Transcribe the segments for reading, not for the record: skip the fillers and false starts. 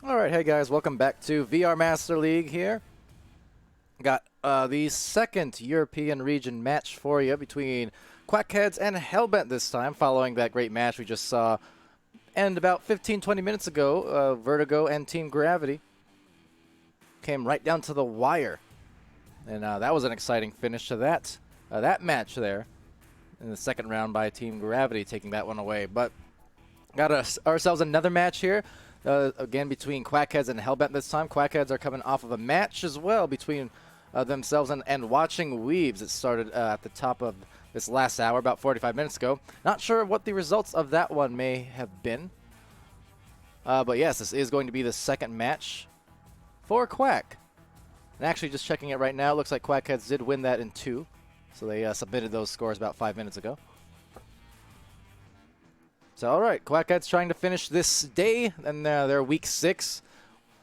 All right, hey guys, welcome back to VR Master League here. Got the second European region match for you between Quackheads and Hellbent this time, following that great match we just saw end about 15-20 minutes ago. Vertigo and Team Gravity came right down to the wire. And that was an exciting finish to that match there in the second round by Team Gravity, taking that one away. But got ourselves another match here. Again, between Quackheads and Hellbent this time. Quackheads are coming off of a match as well between themselves and Watching Weaves. It started at the top of this last hour, about 45 minutes ago. Not sure what the results of that one may have been. But yes, this is going to be the second match for Quack. And actually, just checking it right now, it looks like Quackheads did win that in 2. So they submitted those scores about 5 minutes ago. So, all right, Quackheads trying to finish this day and their week 6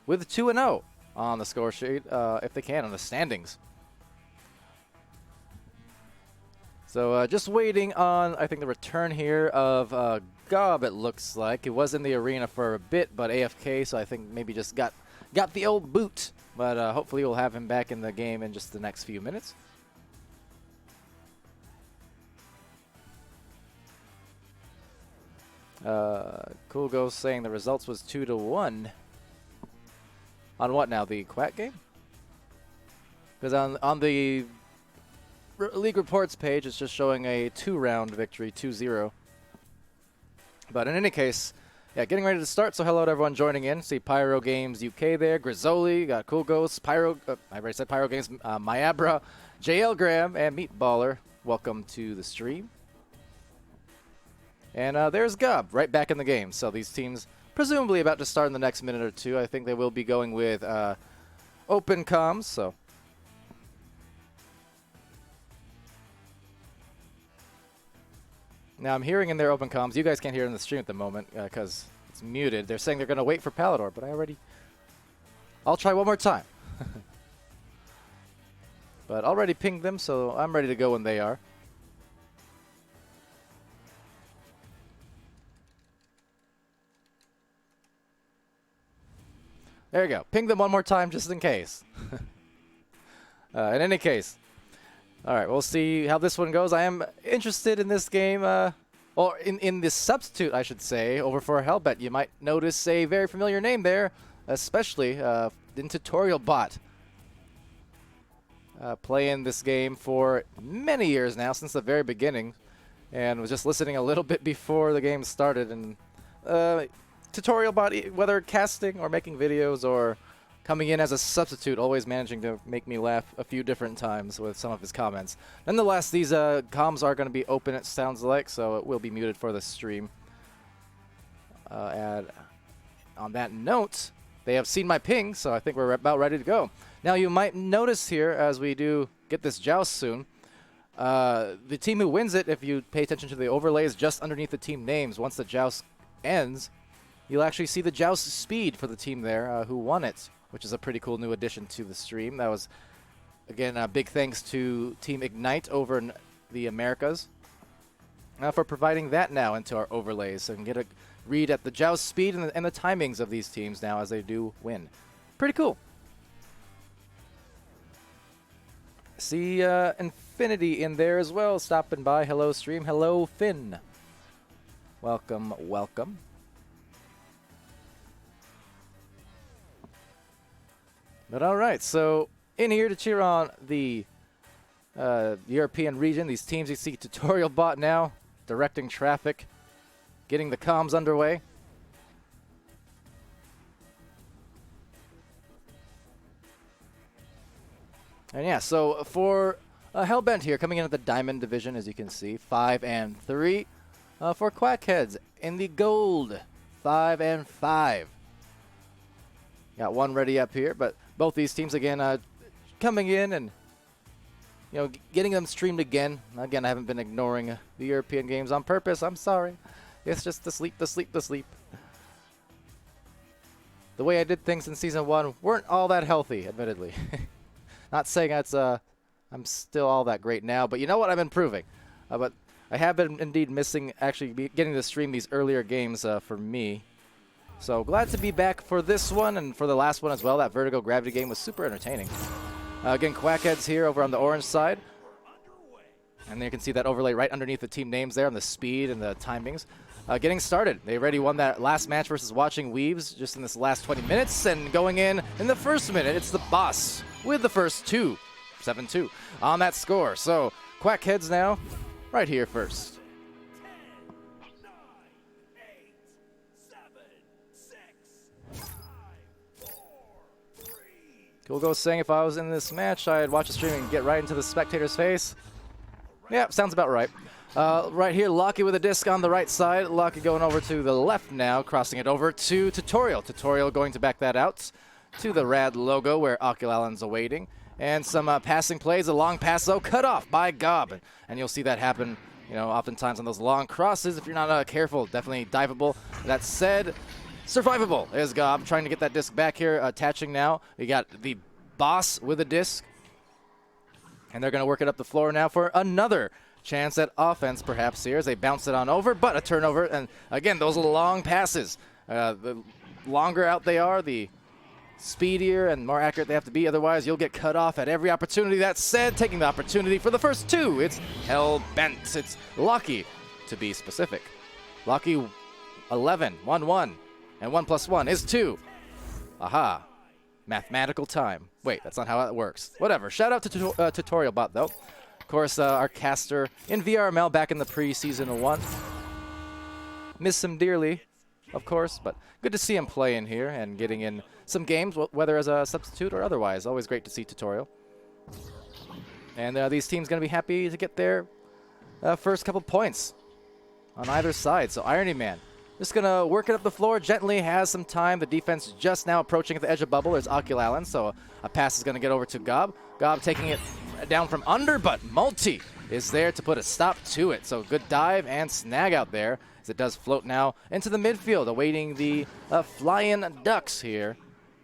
with 2-0 on the score sheet, if they can, on the standings. So just waiting on, I think, the return here of Gob, it looks like. It was in the arena for a bit, but AFK, so I think maybe just got the old boot. But hopefully we'll have him back in the game in just the next few minutes. Cool Ghost saying the results was 2-1. On what now? The Quack game? Because on the league reports page, it's just showing a 2-round victory, 2-0. But in any case, yeah, getting ready to start. So hello to everyone joining in. See Pyro Games UK there, Grizzoli, got Cool Ghost, Pyro. I already said Pyro Games, Myabra, JL Graham, and Meatballer. Welcome to the stream. And there's Gob, right back in the game. So these teams presumably about to start in the next minute or two. I think they will be going with open comms. So now I'm hearing in their open comms. You guys can't hear it in the stream at the moment because it's muted. They're saying they're going to wait for Palidore, but I'll try one more time. But already pinged them, so I'm ready to go when they are. There you go. Ping them one more time just in case. In any case. All right, we'll see how this one goes. I am interested in this game, or in this substitute, I should say, over for Hellbent. You might notice a very familiar name there, especially in Tutorial Bot. Playing this game for many years now, since the very beginning, and was just listening a little bit before the game started. And Tutorial Bot, whether casting or making videos or coming in as a substitute, always managing to make me laugh a few different times with some of his comments. Nonetheless, these comms are going to be open, it sounds like, so it will be muted for the stream. And on that note, they have seen my ping, so I think we're about ready to go. Now, you might notice here, as we do get this joust soon, the team who wins it, if you pay attention to the overlays just underneath the team names, once the joust ends, you'll actually see the joust speed for the team there who won it, which is a pretty cool new addition to the stream. That was, again, a big thanks to Team Ignite over in the Americas for providing that now into our overlays, so we can get a read at the joust speed and the timings of these teams now as they do win. Pretty cool. See Infinity in there as well, stopping by. Hello, stream. Hello, Finn. Welcome, welcome. But all right, so in here to cheer on the European region, these teams, you see Tutorial Bot now, directing traffic, getting the comms underway. And yeah, so for Hellbent here, coming in at the Diamond Division, as you can see, 5-3. For Quackheads in the Gold, 5-5. Got one ready up here, but both these teams, again, coming in and, you know, getting them streamed again. Again, I haven't been ignoring the European games on purpose. I'm sorry. It's just the sleep. The way I did things in Season 1 weren't all that healthy, admittedly. Not saying that's I'm still all that great now, but you know what? I'm improving. But I have been indeed missing actually getting to stream these earlier games for me. So glad to be back for this one and for the last one as well. That Vertigo Gravity game was super entertaining. Again, Quackheads here over on the orange side. And there you can see that overlay right underneath the team names there on the speed and the timings. Getting started. They already won that last match versus Watching Weaves just in this last 20 minutes. And going in the first minute, it's the boss with the first two. 7-2 on that score. So Quackheads now right here first. Cool Ghost saying if I was in this match, I'd watch the stream and get right into the spectator's face. Yeah, sounds about right. Right here, Lockie with a disc on the right side. Lockie going over to the left now, crossing it over to Tutorial. Tutorial going to back that out. to the rad logo where Oculallen's awaiting. And some passing plays, a long pass though, cut off by Gob. And you'll see that happen, you know, oftentimes on those long crosses if you're not careful. Definitely diveable. That said, survivable is Gob trying to get that disc back here, attaching now. We got the boss with a disc. And they're going to work it up the floor now for another chance at offense perhaps here as they bounce it on over, but a turnover. And again, those long passes. The longer out they are, the speedier and more accurate they have to be. Otherwise, you'll get cut off at every opportunity. That said, taking the opportunity for the first two, it's Hellbent. It's Lucky, to be specific. Lucky 11, 1-1, and 1 + 1 is 2. Aha. Mathematical time. Wait, that's not how that works. Whatever. Shout out to Tutorial Bot, though. Of course, our caster in VRML back in the pre-season 1. Miss him dearly, of course, but good to see him play in here and getting in some games, whether as a substitute or otherwise. Always great to see Tutorial. And these teams going to be happy to get their first couple points on either side. So Irony Man just going to work it up the floor gently, has some time. The defense just now approaching at the edge of bubble. There's Oculallen, so a pass is going to get over to Gob. Gob taking it down from under, but Multi is there to put a stop to it. So good dive and snag out there as it does float now into the midfield, awaiting the Flying Ducks here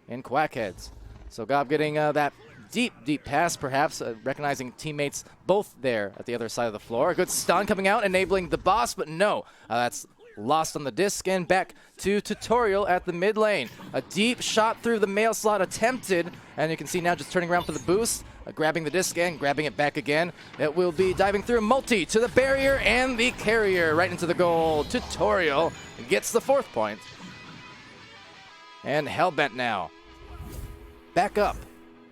in Quackheads. So Gob getting that deep pass, perhaps, recognizing teammates both there at the other side of the floor. A good stun coming out, enabling the boss, but no, that's lost on the disc, and back to Tutorial at the mid lane. A deep shot through the mail slot attempted, and you can see now just turning around for the boost, grabbing the disc and grabbing it back again. It will be diving through Multi to the barrier and the carrier right into the goal. Tutorial gets the 4th point. And Hellbent now back up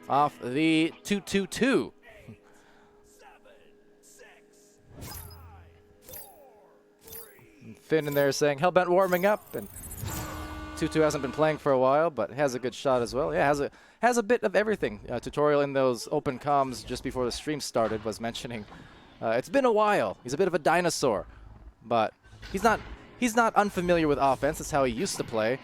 off the 2-2-2. Finn in there saying Hellbent warming up, and 2-2 hasn't been playing for a while, but has a good shot as well. Yeah, has a bit of everything. Tutorial in those open comms just before the stream started was mentioning it's been a while. He's a bit of a dinosaur, but he's not unfamiliar with offense. That's how he used to play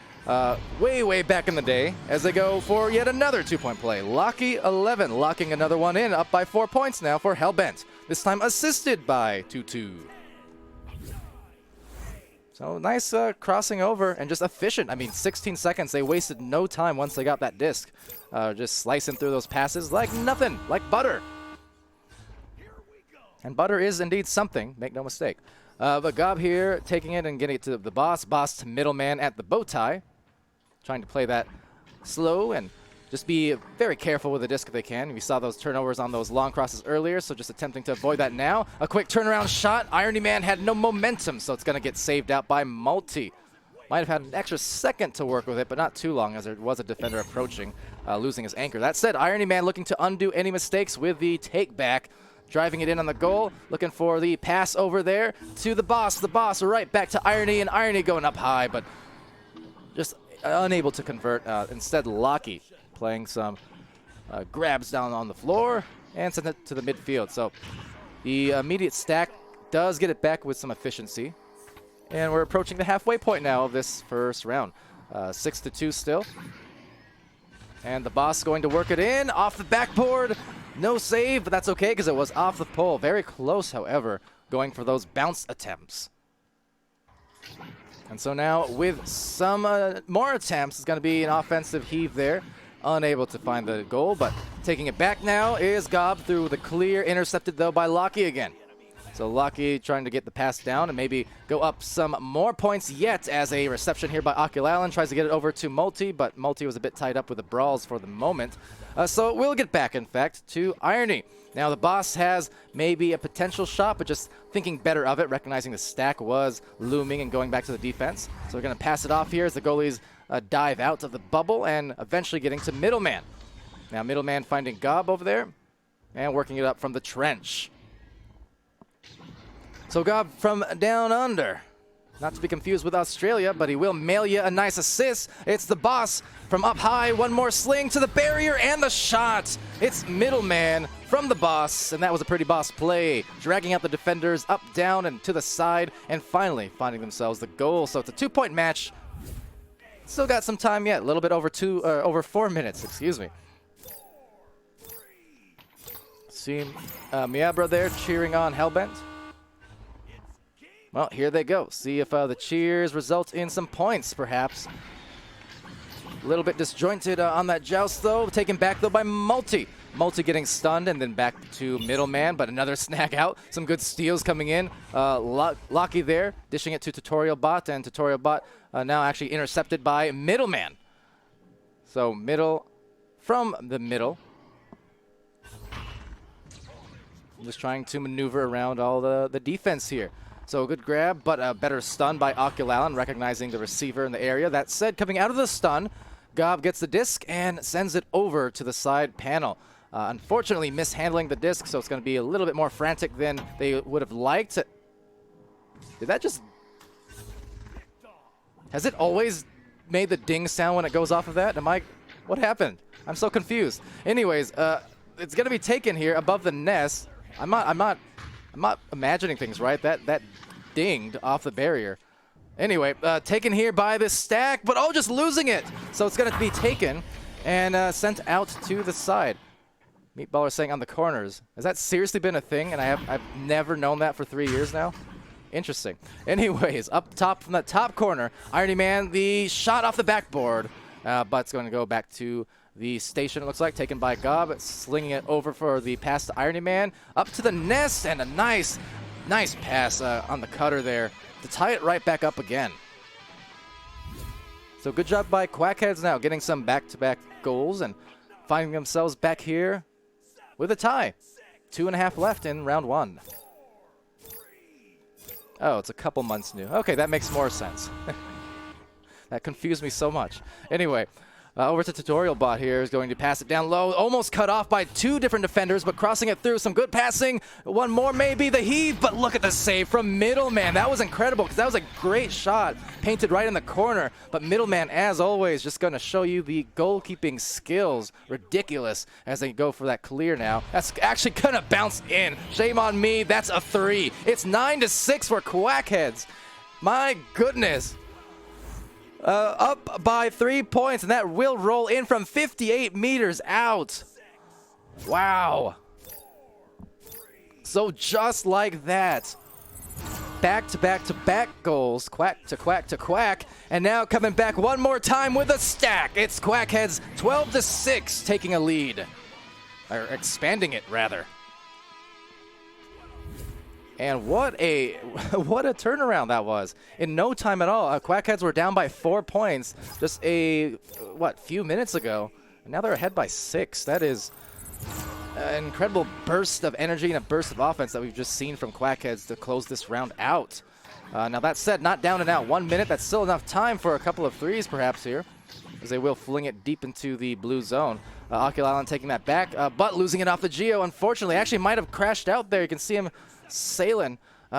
way back in the day, as they go for yet another 2-point play. Lucky 11 locking another one in, up by 4 points now for Hellbent, this time assisted by 2-2. So nice crossing over and just efficient. I mean, 16 seconds. They wasted no time once they got that disc. Just slicing through those passes like nothing, like butter. And butter is indeed something, make no mistake. But Gob here taking it and getting it to the boss. Boss to middleman at the bow tie. Trying to play that slow and just be very careful with the disc if they can. We saw those turnovers on those long crosses earlier, so just attempting to avoid that now. A quick turnaround shot. Irony Man had no momentum, so it's going to get saved out by Multi. Might have had an extra second to work with it, but not too long as there was a defender approaching, losing his anchor. That said, Irony Man looking to undo any mistakes with the take back. Driving it in on the goal, looking for the pass over there to the boss. The boss right back to Irony, and Irony going up high, but just unable to convert. Instead, Lucky playing some grabs down on the floor and send it to the midfield. So the immediate stack does get it back with some efficiency. And we're approaching the halfway point now of this first round. 6-2 still. And the boss going to work it in off the backboard. No save, but that's okay because it was off the pole. Very close, however, going for those bounce attempts. And so now with some more attempts, it's going to be an offensive heave there. Unable to find the goal, but taking it back now is Gob through the clear. Intercepted, though, by Lucky again. So Lucky trying to get the pass down and maybe go up some more points yet as a reception here by Oculallen. Tries to get it over to Multi, but Multi was a bit tied up with the brawls for the moment. So it will get back, in fact, to Irony. Now the boss has maybe a potential shot, but just thinking better of it, recognizing the stack was looming and going back to the defense. So we're going to pass it off here as the goalies dive out of the bubble and eventually getting to middleman. Now middleman finding Gob over there and working it up from the trench. So Gob from down under. Not to be confused with Australia, but he will mail you a nice assist. It's the boss from up high. One more sling to the barrier and the shot. It's middleman from the boss, and that was a pretty boss play. Dragging out the defenders up, down, and to the side, and finally finding themselves the goal. So it's a 2-point match. Still got some time yet. A little bit over over 4 minutes. Excuse me. See Miabra there cheering on Hellbent. Well, here they go. See if the cheers result in some points, perhaps. A little bit disjointed on that joust, though. Taken back, though, by Multi. Multi getting stunned, and then back to Middleman, but another snag out. Some good steals coming in. Locky there, dishing it to Tutorial Bot, and Tutorial Bot now actually intercepted by Middleman. So middle from the middle. Just trying to maneuver around all the defense here. So a good grab, but a better stun by Oculalan, recognizing the receiver in the area. That said, coming out of the stun, Gob gets the disc and sends it over to the side panel. Unfortunately, mishandling the disc, so it's going to be a little bit more frantic than they would have liked. Did that just... Has it always made the ding sound when it goes off of that? What happened? I'm so confused. Anyways, it's going to be taken here above the nest. I'm not imagining things right. That dinged off the barrier. Anyway, taken here by this stack, but just losing it. So it's going to be taken and sent out to the side. Meatballer saying on the corners. Has that seriously been a thing? And I've never known that for 3 years now. Interesting. Anyways, up top from that top corner, Irony Man, the shot off the backboard, but it's going to go back to the station, it looks like, taken by Gob, slinging it over for the pass to Irony Man, up to the nest, and a nice pass on the cutter there to tie it right back up again. So good job by Quackheads now, getting some back-to-back goals and finding themselves back here with a tie. 2.5 left in round 1. Oh, it's a couple months new. Okay, that makes more sense. That confused me so much. Anyway, over to Tutorial Bot here is going to pass it down low. Almost cut off by 2 different defenders, but crossing it through. Some good passing. One more maybe. The heave, but look at the save from Middleman. That was incredible because that was a great shot. Painted right in the corner. But Middleman, as always, just going to show you the goalkeeping skills. Ridiculous as they go for that clear now. That's actually going to bounce in. Shame on me. That's a 3. It's 9-6 for Quackheads. My goodness. Up by 3 points, and that will roll in from 58 meters out. Wow. So just like that, back-to-back-to-back goals, quack to quack to quack, and now coming back one more time with a stack. It's Quackheads 12-6 taking a lead, or expanding it rather. And what a turnaround that was. In no time at all, Quackheads were down by 4 points just few minutes ago. And now they're ahead by 6. That is an incredible burst of energy and a burst of offense that we've just seen from Quackheads to close this round out. Now that said, not down and out. 1 minute, that's still enough time for a couple of threes perhaps here, as they will fling it deep into the blue zone. Oculalan taking that back, but losing it off the Geo, unfortunately. Actually might have crashed out there. You can see him sailing.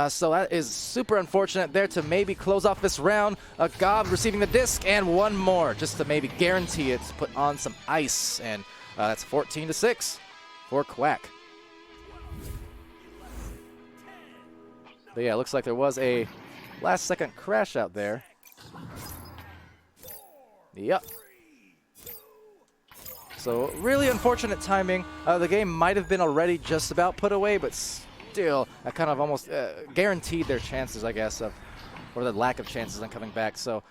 So that is super unfortunate there to maybe close off this round. Gob receiving the disc, and one more just to maybe guarantee it to put on some ice. And that's 14-6 for Quack. But yeah, it looks like there was a last-second crash out there. Yep. So really unfortunate timing. The game might have been already just about put away, but still, I kind of almost guaranteed their chances, I guess, or the lack of chances on coming back. So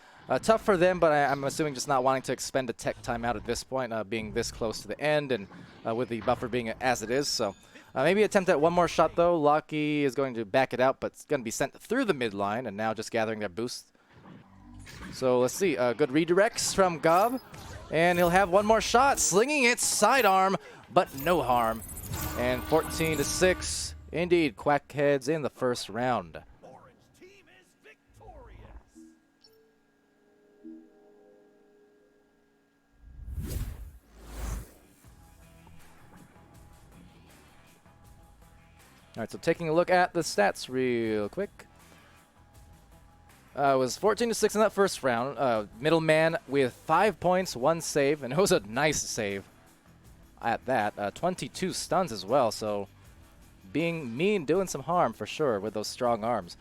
tough for them, but I'm assuming just not wanting to expend a tech timeout at this point, being this close to the end, and with the buffer being as it is. So maybe attempt at one more shot, though. Locky is going to back it out, but it's going to be sent through the midline, and now just gathering their boost. So let's see. Good redirects from Gob, and he'll have one more shot, slinging it sidearm, but no harm. And 14-6. Indeed, Quackheads in the first round. Orange team is victorious. All right, so taking a look at the stats real quick. It was 14-6 in that first round. Middleman with 5 points, 1 save, and it was a nice save at that. 22 stuns as well, so being mean, doing some harm for sure with those strong arms.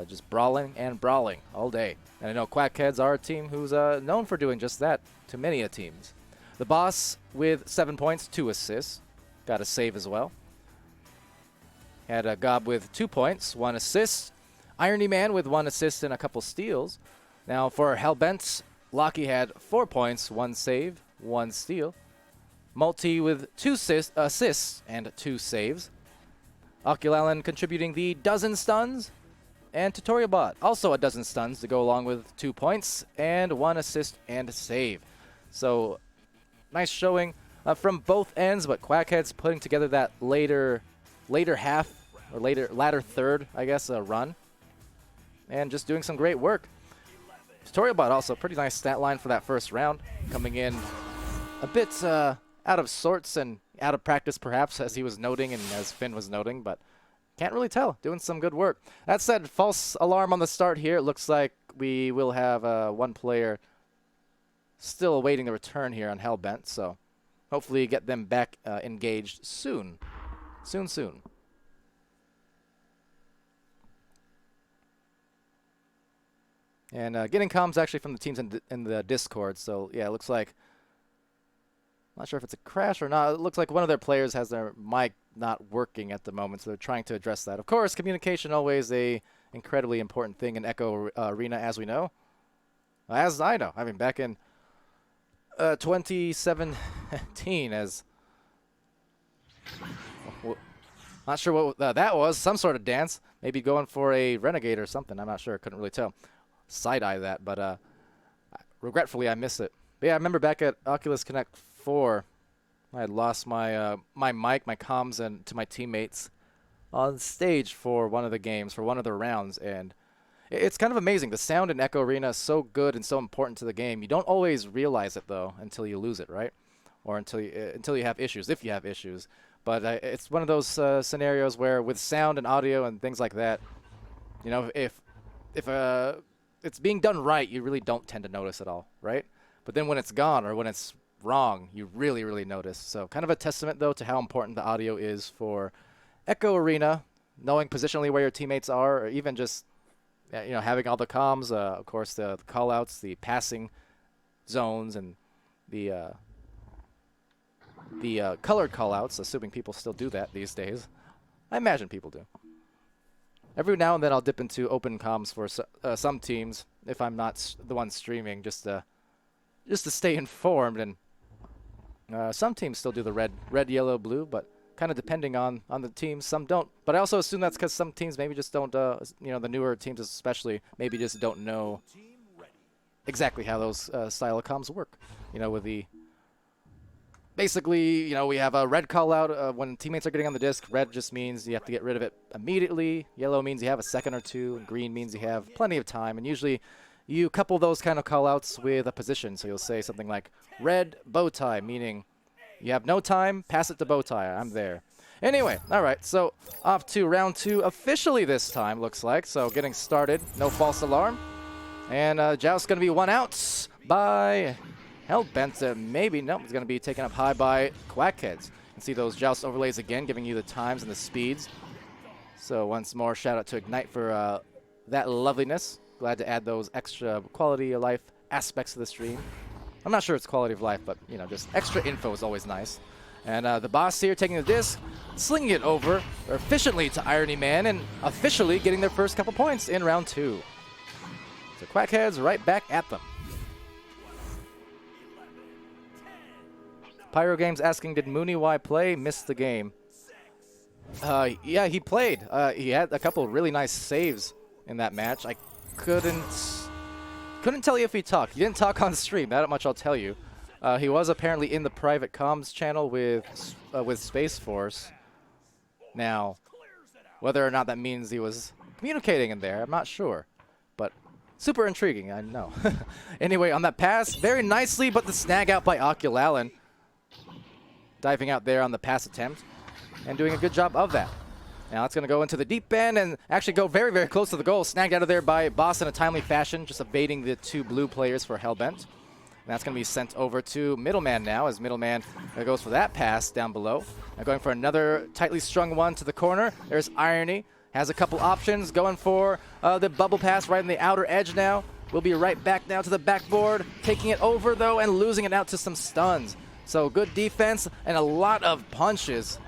Just brawling and brawling all day. And I know Quackheads are a team who's known for doing just that to many a teams. The boss with 7 points, 2 assists. Got a save as well. Had a Gob with 2 points, 1 assist. Irony Man with 1 assist and a couple steals. Now for Hellbent, Locky had 4 points, 1 save, 1 steal. Multi with 2 assists and 2 saves. Oculalen contributing the dozen stuns. And Tutorial Bot, also a dozen stuns to go along with 2 points and 1 assist and save. So, nice showing from both ends, but Quackheads putting together that later half, or latter third, I guess, run. And just doing some great work. Tutorial Bot also, pretty nice stat line for that first round. Coming in a bit out of sorts and out of practice, perhaps, as he was noting and as Finn was noting, but can't really tell. Doing some good work. That said, false alarm on the start here. It looks like we will have one player still awaiting the return here on Hellbent, so hopefully get them back engaged soon. Soon. And getting comms actually from the teams in the Discord, so yeah, it looks like, not sure if it's a crash or not. It looks like one of their players has their mic not working at the moment, so they're trying to address that. Of course, communication always a incredibly important thing in Echo Arena, as we know. As I know. I mean, back in 2017, as... not sure what that was. Some sort of dance. Maybe going for a Renegade or something. I'm not sure. Couldn't really tell. Side-eye that, but regretfully, I miss it. But yeah, I remember back at Oculus Connect 4, I had lost my my mic, my comms, and to my teammates on stage for one of the games, for one of the rounds, and it's kind of amazing. The sound in Echo Arena is so good and so important to the game. You don't always realize it though until you lose it, right? Or until you have issues, if you have issues. But it's one of those scenarios where with sound and audio and things like that, you know, if it's being done right, you really don't tend to notice at all, right? But then when it's gone or when it's wrong, you really, really notice. So kind of a testament, though, to how important the audio is for Echo Arena, knowing positionally where your teammates are, or even just, you know, having all the comms, of course, the call-outs, the passing zones, and the colored call-outs, assuming people still do that these days. I imagine people do. Every now and then I'll dip into open comms for some teams if I'm not the one streaming, just to stay informed. And some teams still do the red, yellow, blue, but kind of depending on the teams. Some don't. But I also assume that's because some teams maybe just don't, you know, the newer teams especially, maybe just don't know exactly how those style of comms work. You know, with the... Basically, you know, we have a red call out when teammates are getting on the disc. Red just means you have to get rid of it immediately. Yellow means you have a second or two. And green means you have plenty of time. And usually you couple those kind of call outs with a position. So you'll say something like red bow tie, meaning you have no time, pass it to bow tie. I'm there. Anyway, all right. So off to round 2 officially this time, looks like. So getting started. No false alarm. And Joust going to be one out by... Hellbent, maybe. No, it's going to be taken up high by Quackheads. You can see those Joust overlays again, giving you the times and the speeds. So once more, shout out to Ignite for that loveliness. Glad to add those extra quality of life aspects to the stream. I'm not sure it's quality of life, but, you know, just extra info is always nice. And the boss here taking the disc, slinging it over efficiently to Irony Man, and officially getting their first couple points in round 2. So Quackheads right back at them. Pyro Games asking, did Mooney Y play? Missed the game. Yeah, he played. He had a couple really nice saves in that match. I couldn't tell you if he talked. He didn't talk on stream. That much I'll tell you. He was apparently in the private comms channel with Space Force. Now, whether or not that means he was communicating in there, I'm not sure. But super intriguing, I know. Anyway, on that pass, very nicely, but the snag out by Oculalen. Diving out there on the pass attempt and doing a good job of that. Now it's going to go into the deep end and actually go very, very close to the goal. Snagged out of there by Boss in a timely fashion, just evading the 2 blue players for Hellbent. And that's going to be sent over to Middleman now, as Middleman goes for that pass down below. Now going for another tightly strung one to the corner. There's Irony. has a couple options, going for the bubble pass right on the outer edge now. We'll be right back now to the backboard, taking it over though and losing it out to some stuns. So good defense and a lot of punches,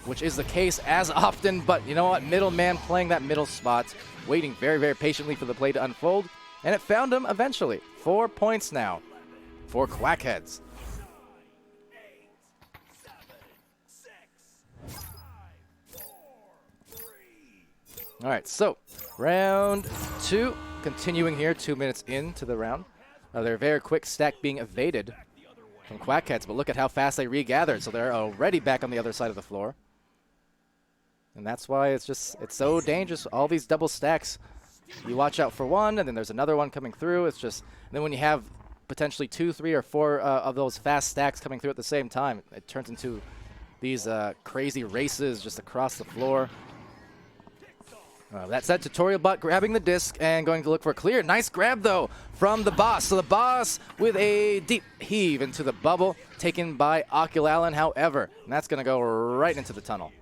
which is the case as often, but you know what? Middleman playing that middle spot, waiting very, very patiently for the play to unfold, and it found him eventually. 4 points now for Quackheads. 9, 8, 7, 6, 5, 4, 3. All right, so round 2, continuing here, 2 minutes into the round. They're very quick stack being evaded from Quackheads, but look at how fast they regathered, so they're already back on the other side of the floor. And that's why it's so dangerous. All these double stacks, you watch out for one, and then there's another one coming through. It's just, and then when you have potentially 2, 3, or 4 of those fast stacks coming through at the same time, it turns into these crazy races just across the floor. That said, Tutorial Bot grabbing the disc and going to look for a clear. Nice grab, though, from the boss. So the boss with a deep heave into the bubble, taken by Oculalan, however. And that's going to go right into the tunnel.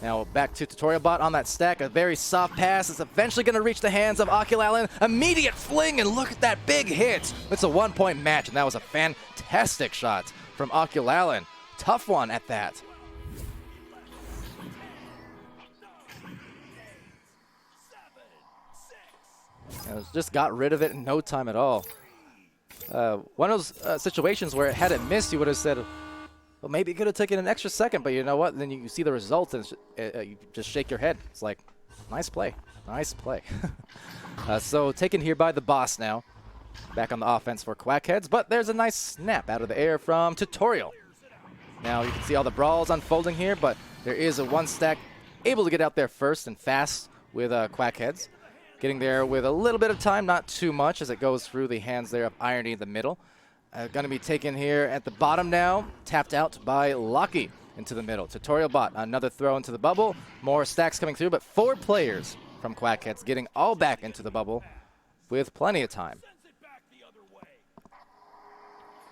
Now back to Tutorial Bot on that stack. A very soft pass. It's eventually going to reach the hands of Oculalan. Immediate fling, and look at that big hit. It's a 1-point match, and that was a fantastic shot from Oculalan. Tough one at that. Just got rid of it in no time at all. One of those situations where had it missed, you would have said, well, maybe it could have taken an extra second, but you know what? And then you see the result, and you just shake your head. It's like, nice play. Nice play. So taken here by the boss now. Back on the offense for Quackheads, but there's a nice snap out of the air from Tutorial. Now you can see all the brawls unfolding here, but there is a 1 stack able to get out there first and fast with Quackheads. Getting there with a little bit of time, not too much, as it goes through the hands there of Irony in the middle. Going to be taken here at the bottom now, tapped out by Lucky into the middle. Tutorial Bot, another throw into the bubble. More stacks coming through, but 4 players from Quackheads getting all back into the bubble with plenty of time.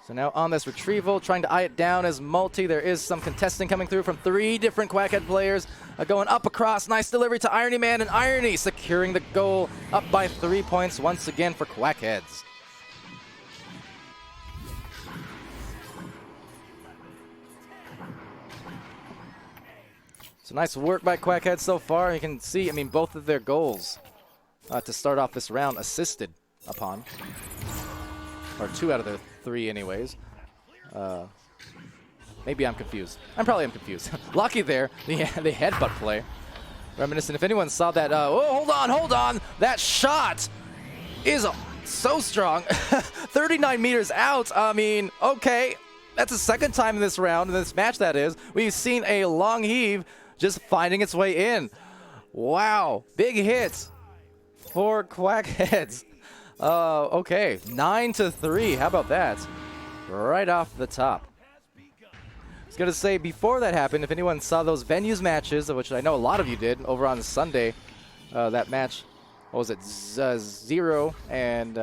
So now on this retrieval, trying to eye it down as multi. There is some contesting coming through from 3 different Quackhead players. Going up across, nice delivery to Irony Man, and Irony securing the goal, up by 3 points once again for Quackheads. So nice work by Quackheads so far. You can see, I mean, both of their goals to start off this round assisted upon. Or 2 out of the 3 anyways. Maybe I'm confused. I probably am confused. Lucky there, the headbutt play. Reminiscent, if anyone saw that, oh, hold on. That shot is so strong. 39 meters out. I mean, okay. That's the second time in this round, in this match that is. We've seen a long heave just finding its way in. Wow, big hit for Quackheads. Okay, 9-3. How about that? Right off the top. I was going to say, before that happened, if anyone saw those venues matches, which I know a lot of you did, over on Sunday, that match, what was it, Zero and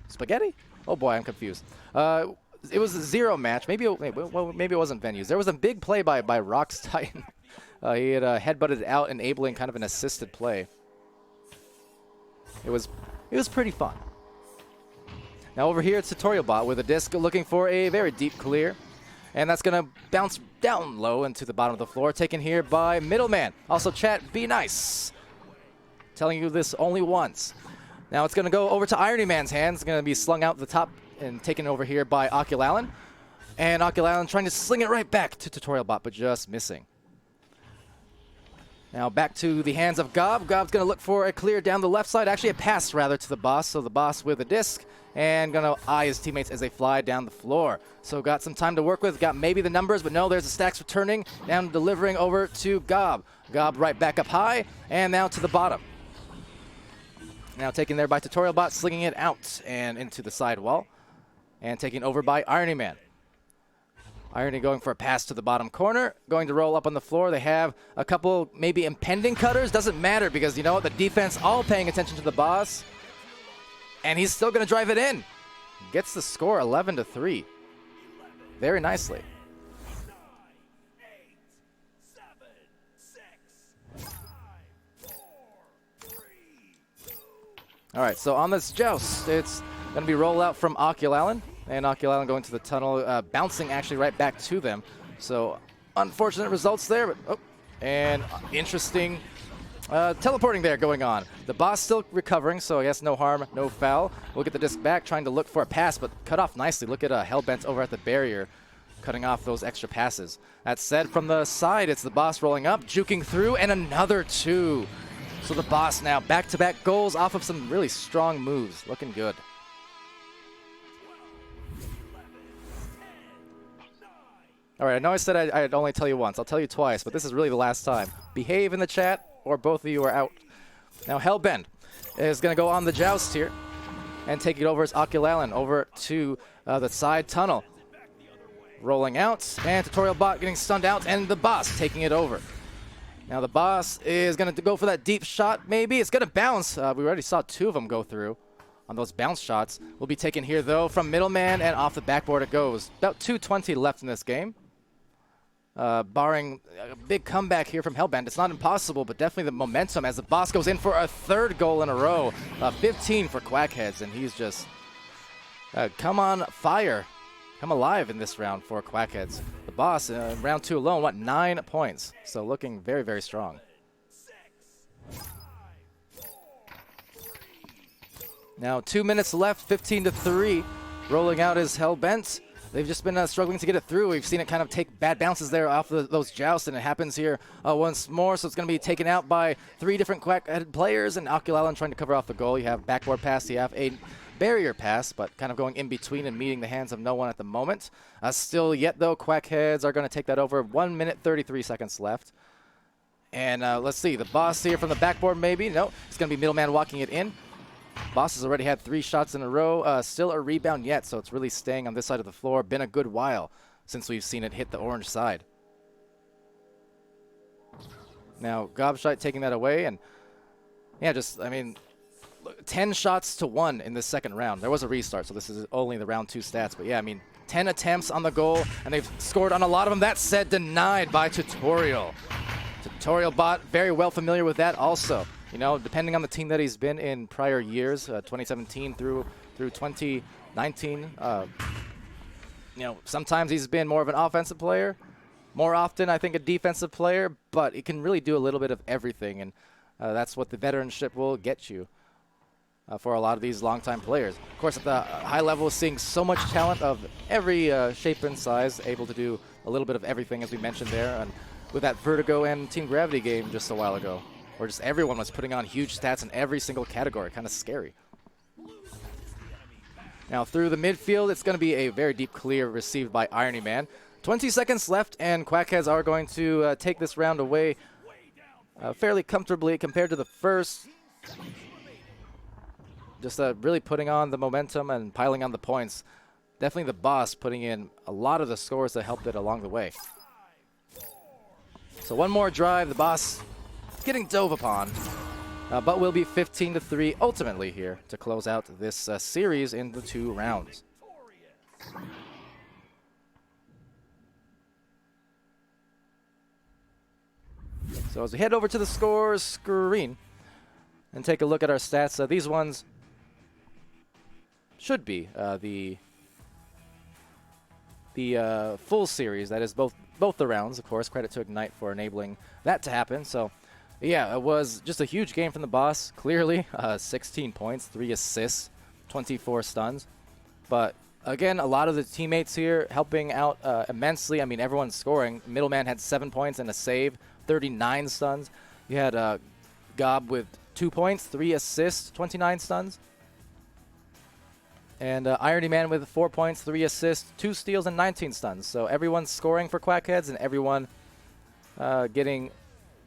Spaghetti? Oh boy, I'm confused. It was a Zero match. Maybe it wasn't venues. There was a big play by Rox Titan. He had headbutted out, enabling kind of an assisted play. It was pretty fun. Now over here, it's Tutorial Bot with a disc looking for a very deep clear. And that's going to bounce down low into the bottom of the floor, taken here by Middleman. Also, chat, be nice. Telling you this only once. Now it's going to go over to Irony Man's hands. It's going to be slung out the top and taken over here by Oculalan. And Oculalan trying to sling it right back to Tutorial Bot, but just missing. Now back to the hands of Gob. Gob's going to look for a clear down the left side. Actually, a pass, rather, to the boss. So the boss with a disc. And going to eye his teammates as they fly down the floor. So got some time to work with. Got maybe the numbers, but no, there's the stacks returning. Down delivering over to Gob. Gob right back up high. And now to the bottom. Now taken there by Tutorial Bot, slinging it out and into the side wall. And taken over by Irony Man. Irony going for a pass to the bottom corner. Going to roll up on the floor. They have a couple maybe impending cutters. Doesn't matter because, you know what, the defense all paying attention to the boss. And he's still going to drive it in. Gets the score 11-3. Very nicely. All right, so on this joust, it's going to be rollout from Oculalen, and Oculalen going to the tunnel, bouncing actually right back to them. So unfortunate results there, but and interesting teleporting there going on. The boss still recovering, so I guess no harm, no foul. We'll get the disc back, trying to look for a pass, but cut off nicely. Look at Hellbent over at the barrier, cutting off those extra passes. That said, from the side, it's the boss rolling up, juking through, and another 2. So the boss now back-to-back goals off of some really strong moves. Looking good. All right, I know I said I'd only tell you once. I'll tell you twice, but this is really the last time. Behave in the chat, or both of you are out. Now, Hellbent is going to go on the joust here and take it over as Oculalen over to the side tunnel. Rolling out, and Tutorial Bot getting stunned out, and the boss taking it over. Now, the boss is going to go for that deep shot, maybe. It's going to bounce. We already saw 2 of them go through on those bounce shots. Will be taken here, though, from middleman, and off the backboard it goes. About 2:20 left in this game. Barring a big comeback here from Hellbent. It's not impossible, but definitely the momentum as the boss goes in for a 3rd goal in a row. 15 for Quackheads, and he's just come on fire. Come alive in this round for Quackheads. The boss, in round 2 alone, what, 9 points. So looking very, very strong. Now 2 minutes left, 15-3. Rolling out is Hellbent. They've just been struggling to get it through. We've seen it kind of take bad bounces there off those jousts, and it happens here once more. So it's going to be taken out by 3 different Quackhead players, and Oculalen trying to cover off the goal. You have backboard pass, you have a barrier pass, but kind of going in between and meeting the hands of no one at the moment. Still yet, though, Quackheads are going to take that over. 1 minute, 33 seconds left. And let's see, the boss here from the backboard maybe. No, it's going to be middleman walking it in. Boss has already had 3 shots in a row. Still a rebound yet, so it's really staying on this side of the floor. Been a good while since we've seen it hit the orange side. Now, Gobshite taking that away, and yeah, just, I mean, 10 shots to 1 in this second round. There was a restart, so this is only the round 2 stats, but yeah, I mean, 10 attempts on the goal, and they've scored on a lot of them. That said, denied by Tutorial. Tutorial Bot, very well familiar with that also. You know, depending on the team that he's been in prior years, 2017 through 2019, you know, sometimes he's been more of an offensive player. More often, I think, a defensive player, but he can really do a little bit of everything, and that's what the veteranship will get you for a lot of these longtime players. Of course, at the high level, seeing so much talent of every shape and size, able to do a little bit of everything, as we mentioned there, and with that Vertigo and Team Gravity game just a while ago, where just everyone was putting on huge stats in every single category. Kind of scary. Now through the midfield, it's going to be a very deep clear received by Irony Man. 20 seconds left, and Quackheads are going to take this round away fairly comfortably compared to the first. Just really putting on the momentum and piling on the points. Definitely the boss putting in a lot of the scores that helped it along the way. So one more drive, the boss getting dove upon, but will be 15-3 ultimately here to close out this series in the 2 rounds. So as we head over to the scores screen and take a look at our stats, these ones should be the full series. That is both the rounds, of course. Credit to Ignite for enabling that to happen. So yeah, it was just a huge game from the boss, clearly. 16 points, 3 assists, 24 stuns. But again, a lot of the teammates here helping out immensely. I mean, everyone's scoring. Middleman had 7 points and a save, 39 stuns. You had Gob with 2 points, 3 assists, 29 stuns. And Irony Man with 4 points, 3 assists, 2 steals, and 19 stuns. So everyone's scoring for Quackheads, and everyone getting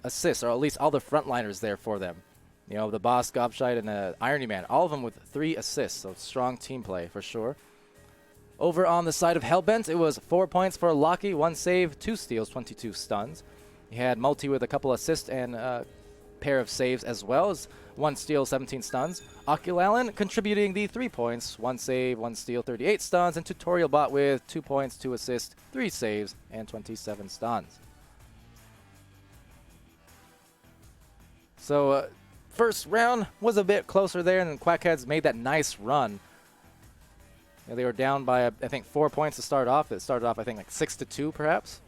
assists, or at least all the frontliners there for them. You know, the boss, Gobshite, and Irony Man, all of them with 3 assists. So strong team play for sure. Over on the side of Hellbent, it was 4 points for Locky, 1 save, 2 steals, 22 stuns. He had Multi with a couple assists and pair of saves as well as 1 steal, 17 stuns. Oculalen contributing the 3 points, 1 save, 1 steal, 38 stuns, and Tutorial Bot with 2 points, 2 assists, 3 saves, and 27 stuns. So first round was a bit closer there, and then Quackheads made that nice run. Yeah, they were down by, I think, 4 points to start off. It started off, I think, like 6-2, perhaps.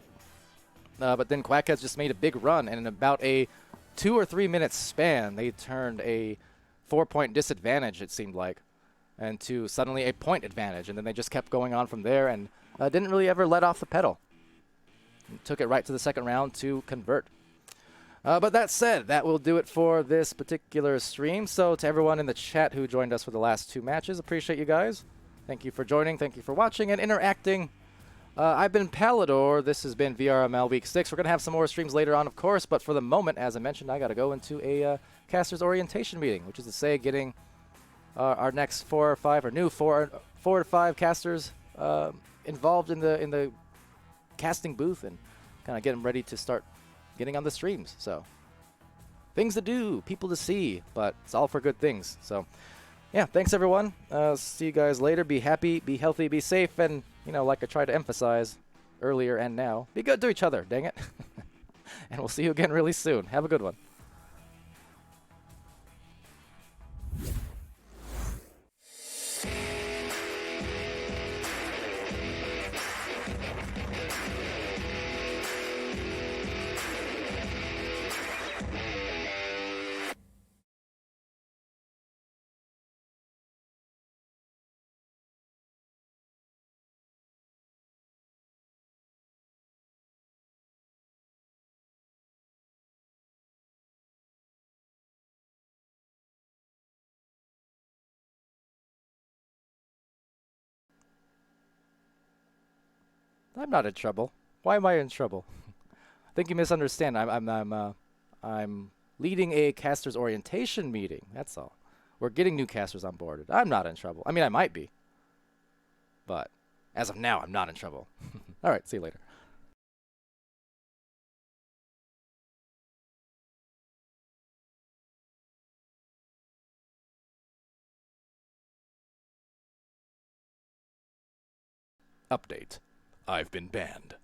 But then Quackheads just made a big run, and in about a 2 or 3 minute span, they turned a 4-point disadvantage, it seemed like, and to suddenly a point advantage. And then they just kept going on from there and didn't really ever let off the pedal. And took it right to the second round to convert. But that said, that will do it for this particular stream. So to everyone in the chat who joined us for the last 2 matches, appreciate you guys. Thank you for joining. Thank you for watching and interacting. I've been Palidore. This has been VRML Week 6. We're going to have some more streams later on, of course. But for the moment, as I mentioned, I got to go into a caster's orientation meeting, which is to say getting our next 4 or 5 or new 4 to 5 casters involved in the casting booth and kind of get them ready to start getting on the streams. So things to do, people to see, but it's all for good things. So yeah, thanks everyone. See you guys later. Be happy, be healthy, be safe, and like I tried to emphasize earlier and now, be good to each other, dang it. And we'll see you again really soon. Have a good one. I'm not in trouble. Why am I in trouble? I think you misunderstand. I'm leading a casters orientation meeting. That's all. We're getting new casters on board. I'm not in trouble. I mean, I might be, but as of now, I'm not in trouble. All right, see you later. Update. I've been banned.